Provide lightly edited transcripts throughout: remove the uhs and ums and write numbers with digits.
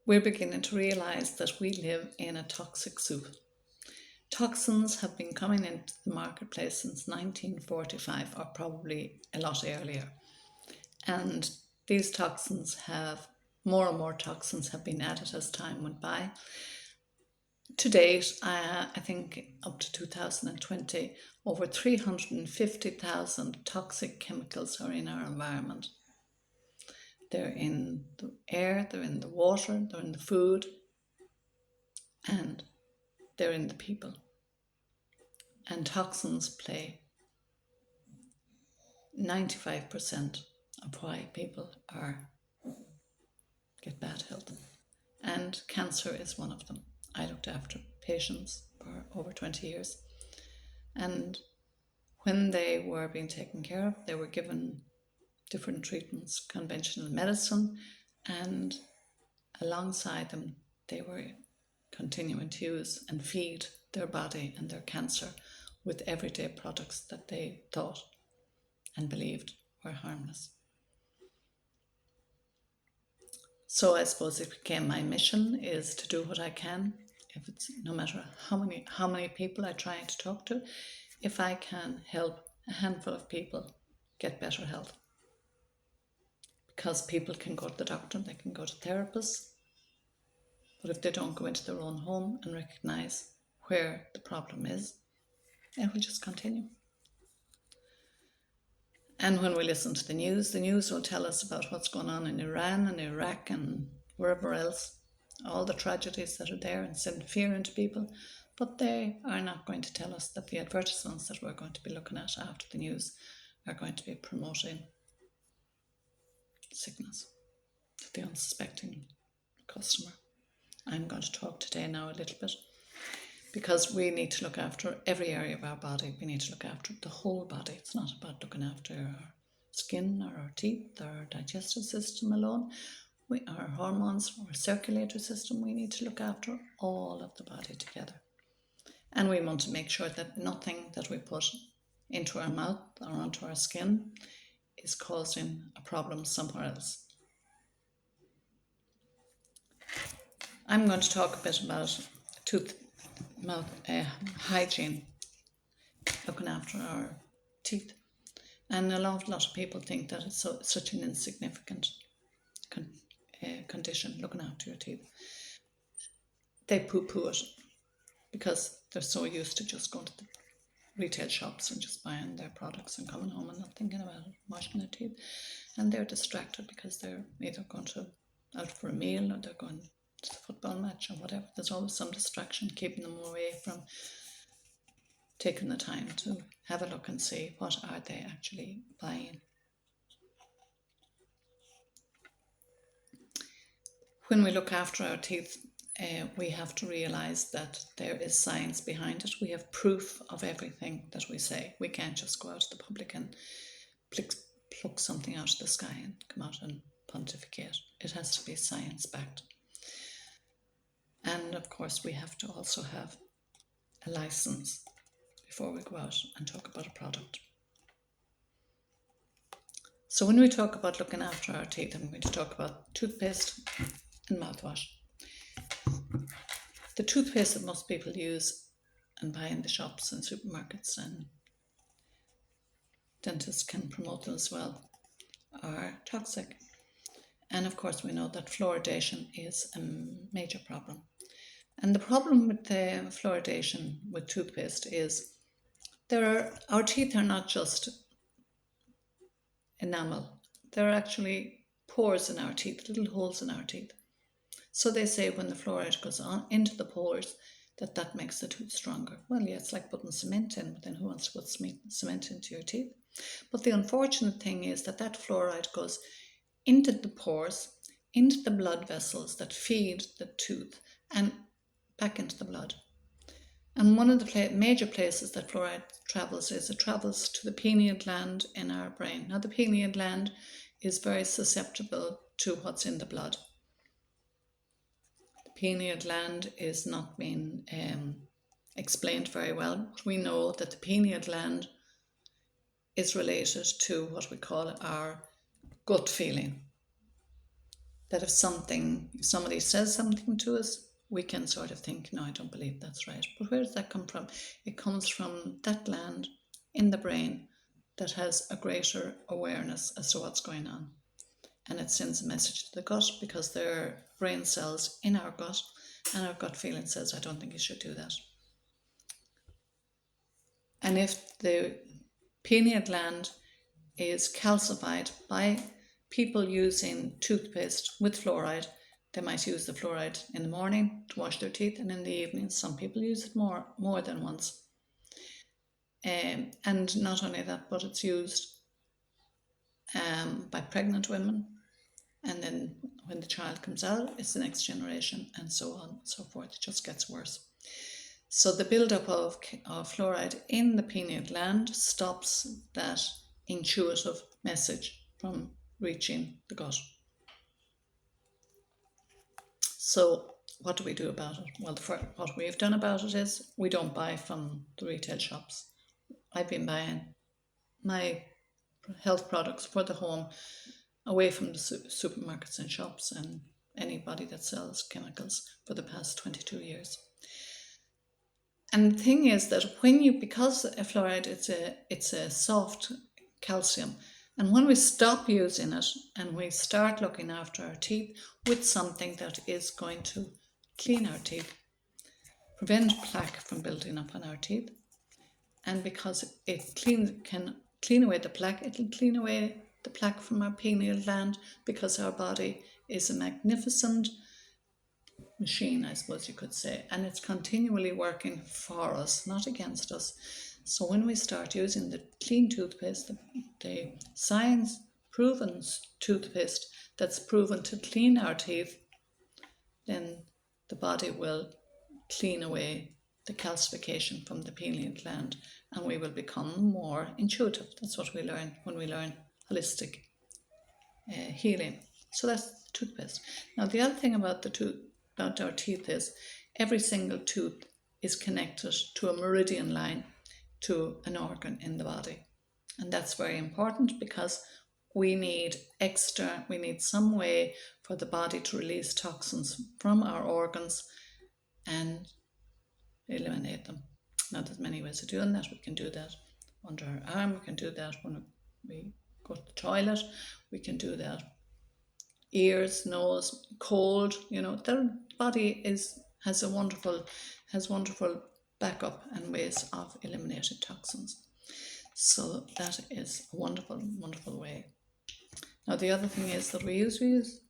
we're beginning to realise that we live in a toxic soup. Toxins have been coming into the marketplace since 1945, or probably a lot earlier. And these toxins have, more and more toxins have been added as time went by. To date, I think up to 2020, over 350,000 toxic chemicals are in our environment. They're in the air, they're in the water, they're in the food, and they're in the people. And toxins play 95% of why people get bad health. And cancer is one of them. I looked after patients for over 20 years. And when they were being taken care of, they were given different treatments, conventional medicine, and alongside them, they were continuing to use and feed their body and their cancer with everyday products that they thought and believed were harmless. So I suppose it became my mission is to do what I can, if it's no matter how many people I try to talk to, if I can help a handful of people get better health. Because people can go to the doctor, they can go to therapists, but if they don't go into their own home and recognise where the problem is, it will just continue. And when we listen to the news will tell us about what's going on in Iran and Iraq and wherever else, all the tragedies that are there, and send fear into people. But they are not going to tell us that the advertisements that we're going to be looking at after the news are going to be promoting sickness to the unsuspecting customer. I'm going to talk today now a little bit, because we need to look after every area of our body. We need to look after the whole body. It's not about looking after our skin or our teeth or our digestive system alone. Our hormones, our circulatory system, we need to look after all of the body together. And we want to make sure that nothing that we put into our mouth or onto our skin is causing a problem somewhere else. I'm going to talk a bit about mouth hygiene, looking after our teeth. And a lot of people think that it's such an insignificant condition, looking after your teeth. They poo-poo it because they're so used to just going to the retail shops and just buying their products and coming home and not thinking about it, washing their teeth. And they're distracted because they're either going out for a meal or they're going to the football match or whatever. There's always some distraction keeping them away from taking the time to have a look and see what are they actually buying. When we look after our teeth, we have to realise that there is science behind it. We have proof of everything that we say. We can't just go out to the public and pluck something out of the sky and come out and pontificate. It has to be science-backed. And of course, we have to also have a license before we go out and talk about a product. So when we talk about looking after our teeth, I'm going to talk about toothpaste and mouthwash. The toothpaste that most people use and buy in the shops and supermarkets, and dentists can promote them as well, are toxic. And of course we know that fluoridation is a major problem. And the problem with the fluoridation with toothpaste is our teeth are not just enamel. There are actually pores in our teeth, little holes in our teeth. So they say when the fluoride goes on into the pores, that makes the tooth stronger. Well, yeah, it's like putting cement in, but then who wants to put cement into your teeth? But the unfortunate thing is that fluoride goes into the pores, into the blood vessels that feed the tooth, and back into the blood. And one of the major places that fluoride travels is it travels to the pineal gland in our brain. Now, the pineal gland is very susceptible to what's in the blood. The pineal gland is not being explained very well. We know that the pineal gland is related to what we call our gut feeling. that if somebody says something to us, we can sort of think, no, I don't believe that's right. But where does that come from? It comes from that gland in the brain that has a greater awareness as to what's going on. And it sends a message to the gut because there are brain cells in our gut, and our gut feeling says, I don't think you should do that. And if the pineal gland is calcified by people using toothpaste with fluoride, they might use the fluoride in the morning to wash their teeth, and in the evening some people use it more than once. And not only that, but it's used by pregnant women, and then when the child comes out, it's the next generation, and so on and so forth. It just gets worse. So the buildup of fluoride in the pineal gland stops that intuitive message from reaching the gut. So what do we do about it? Well, what we've done about it is we don't buy from the retail shops. I've been buying my health products for the home away from the supermarkets and shops and anybody that sells chemicals for the past 22 years. And the thing is that because fluoride, it's a soft calcium, and when we stop using it and we start looking after our teeth with something that is going to clean our teeth, prevent plaque from building up on our teeth, and because it can clean away the plaque, it'll clean away the plaque from our pineal gland, because our body is a magnificent machine, I suppose you could say, and it's continually working for us, not against us. So when we start using the clean toothpaste, the science proven toothpaste that's proven to clean our teeth, then the body will clean away the calcification from the pineal gland, and we will become more intuitive. That's what we learn when we learn holistic healing. So that's the toothpaste. Now the other thing about our teeth is every single tooth is connected to a meridian line to an organ in the body, and that's very important because we need some way for the body to release toxins from our organs and eliminate them. Now there's many ways of doing that. We can do that under our arm, we can do that when we go to the toilet, we can do that ears, nose, cold, their body has wonderful backup and ways of eliminating toxins. So that is a wonderful, wonderful way. Now the other thing is that we use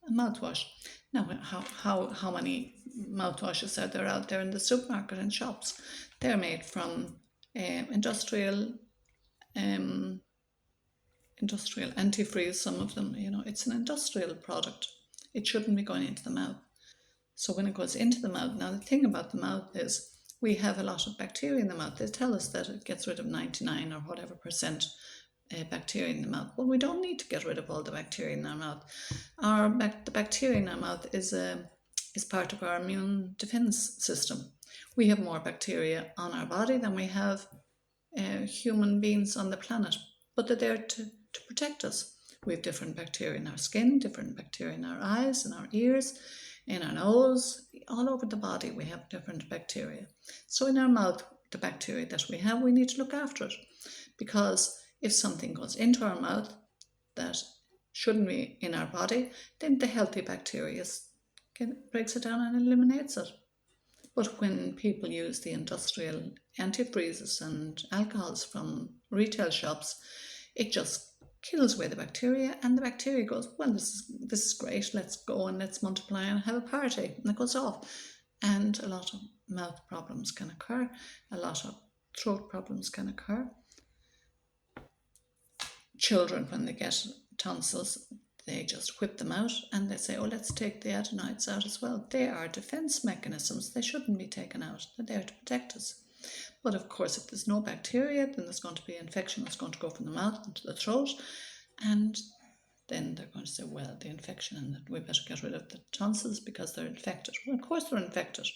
a mouthwash. Now how many mouthwashes are there out there in the supermarket and shops? They're made from industrial antifreeze, some of them, it's an industrial product. It shouldn't be going into the mouth. So when it goes into the mouth, now the thing about the mouth is we have a lot of bacteria in the mouth. They tell us that it gets rid of 99 or whatever percent bacteria in the mouth. Well, we don't need to get rid of all the bacteria in our mouth. The bacteria in our mouth is part of our immune defense system. We have more bacteria on our body than we have human beings on the planet, but they're there to protect us. We have different bacteria in our skin, different bacteria in our eyes, in our ears, in our nose, all over the body we have different bacteria. So in our mouth, the bacteria that we have, we need to look after it, because if something goes into our mouth that shouldn't be in our body, then the healthy bacteria breaks it down and eliminates it. But when people use the industrial antifreezes and alcohols from retail shops, it just kills away the bacteria, and the bacteria goes, well, this is great, let's go and let's multiply and have a party, and it goes off. And a lot of mouth problems can occur, a lot of throat problems can occur. Children, when they get tonsils, they just whip them out and they say, oh, let's take the adenoids out as well. They are defense mechanisms. They shouldn't be taken out. They're there to protect us. But of course, if there's no bacteria, then there's going to be infection that's going to go from the mouth into the throat. And then they're going to say, well, the infection, and we better get rid of the tonsils because they're infected. Well, of course they're infected.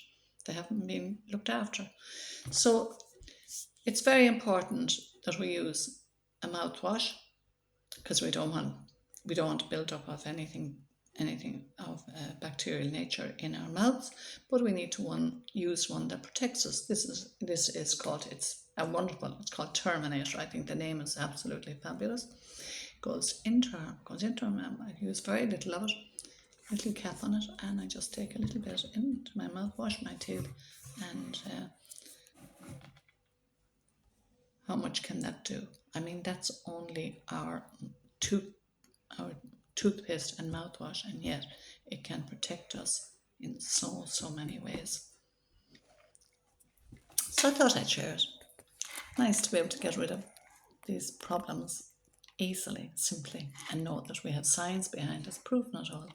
They haven't been looked after. So it's very important that we use a mouthwash, because we don't want to build up of anything anything of bacterial nature in our mouths, but we need to use one that protects us. This is called, it's a wonderful, it's called Terminator. I think the name is absolutely fabulous. Goes into our mouth. I use very little of it, little cap on it, and I just take a little bit into my mouth, wash my teeth, and how much can that do? I mean, that's only our toothpaste and mouthwash, and yet it can protect us in so many ways. So I thought I'd share it. Nice to be able to get rid of these problems easily, simply, and know that we have science behind us, proven it all.